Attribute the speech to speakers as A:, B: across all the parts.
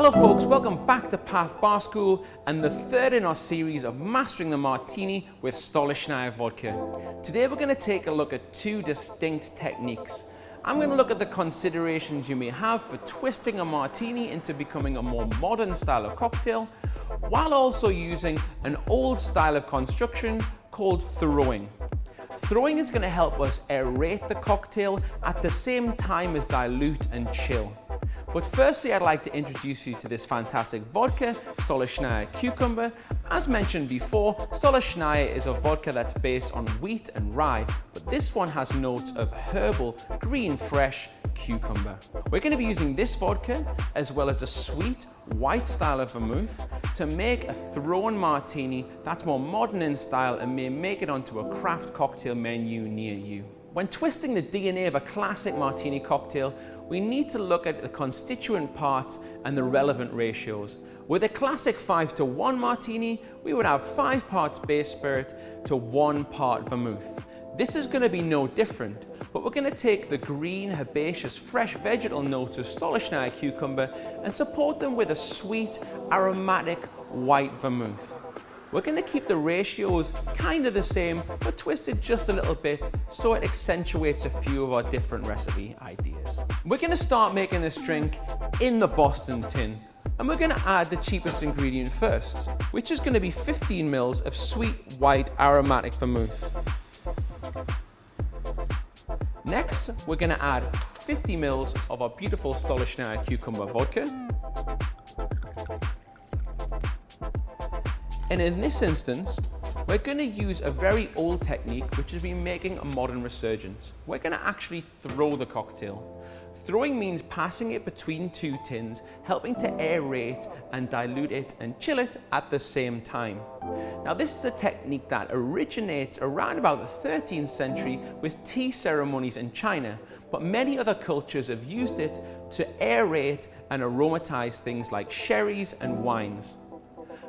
A: Hello folks, welcome back to Path Bar School and the third in our series of mastering the Martini with Stolichnaya vodka. Today we're going to take a look at two distinct techniques. I'm going to look at the considerations you may have for twisting a Martini into becoming a more modern style of cocktail, while also using an old style of construction called throwing. Throwing is going to help us aerate the cocktail at the same time as dilute and chill. But firstly, I'd like to introduce you to this fantastic vodka, Stolichnaya Cucumber. As mentioned before, Stolichnaya is a vodka that's based on wheat and rye, but this one has notes of herbal, green, fresh cucumber. We're going to be using this vodka, as well as a sweet, white style of vermouth, to make a thrown martini that's more modern in style and may make it onto a craft cocktail menu near you. When twisting the DNA of a classic martini cocktail, we need to look at the constituent parts and the relevant ratios. With a classic 5:1 martini, we would have 5 parts base spirit to 1 part vermouth. This is going to be no different, but we're going to take the green, herbaceous, fresh vegetal notes of Stolichnaya cucumber and support them with a sweet, aromatic white vermouth. We're going to keep the ratios kind of the same, but twist it just a little bit so it accentuates a few of our different recipe ideas. We're going to start making this drink in the Boston tin, and we're going to add the cheapest ingredient first, which is going to be 15 ml of sweet, white, aromatic vermouth. Next, we're going to add 50 ml of our beautiful Stolichnaya cucumber vodka. And in this instance, we're going to use a very old technique which has been making a modern resurgence. We're going to actually throw the cocktail. Throwing means passing it between two tins, helping to aerate and dilute it and chill it at the same time. Now, this is a technique that originates around about the 13th century with tea ceremonies in China, but many other cultures have used it to aerate and aromatize things like sherries and wines.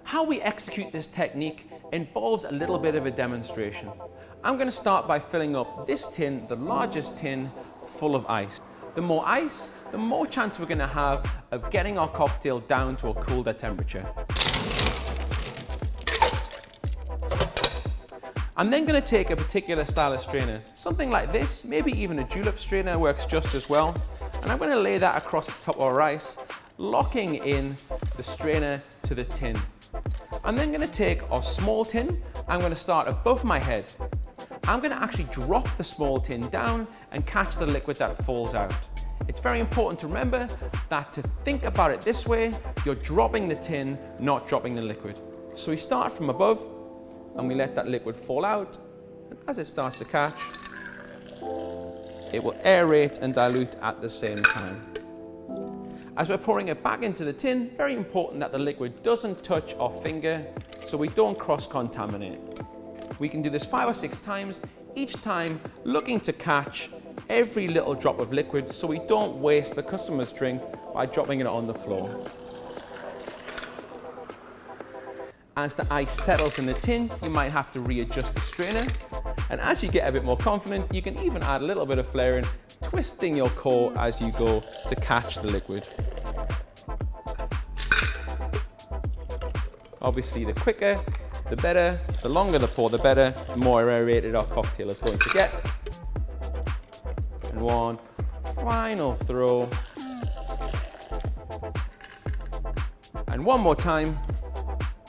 A: How we execute this technique involves a little bit of a demonstration. I'm going to start by filling up this tin, the largest tin, full of ice. The more ice, the more chance we're going to have of getting our cocktail down to a colder temperature. I'm then going to take a particular style of strainer, something like this, maybe even a julep strainer works just as well, and I'm going to lay that across the top of our ice, locking in the strainer to the tin. I'm then going to take our small tin. I'm going to start above my head. I'm going to actually drop the small tin down and catch the liquid that falls out. It's very important to remember that to think about it this way, you're dropping the tin, not dropping the liquid. So we start from above and we let that liquid fall out. And as it starts to catch, it will aerate and dilute at the same time. As we're pouring it back into the tin, very important that the liquid doesn't touch our finger so we don't cross-contaminate. We can do this 5 or 6 times, each time looking to catch every little drop of liquid so we don't waste the customer's drink by dropping it on the floor. As the ice settles in the tin, you might have to readjust the strainer. And as you get a bit more confident, you can even add a little bit of flaring, twisting your core as you go to catch the liquid. Obviously, the quicker, the better. The longer the pour, the better. The more aerated our cocktail is going to get. And one final throw. And one more time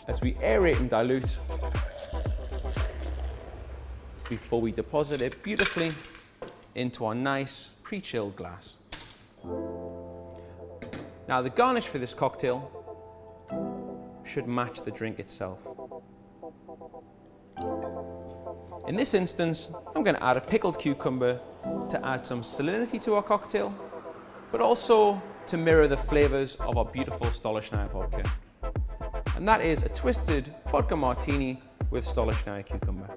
A: as we aerate and dilute before we deposit it beautifully into our nice pre-chilled glass. Now, the garnish for this cocktail should match the drink itself. In this instance, I'm going to add a pickled cucumber to add some salinity to our cocktail, but also to mirror the flavors of our beautiful Stolichnaya vodka. And that is a twisted vodka martini with Stolichnaya cucumber.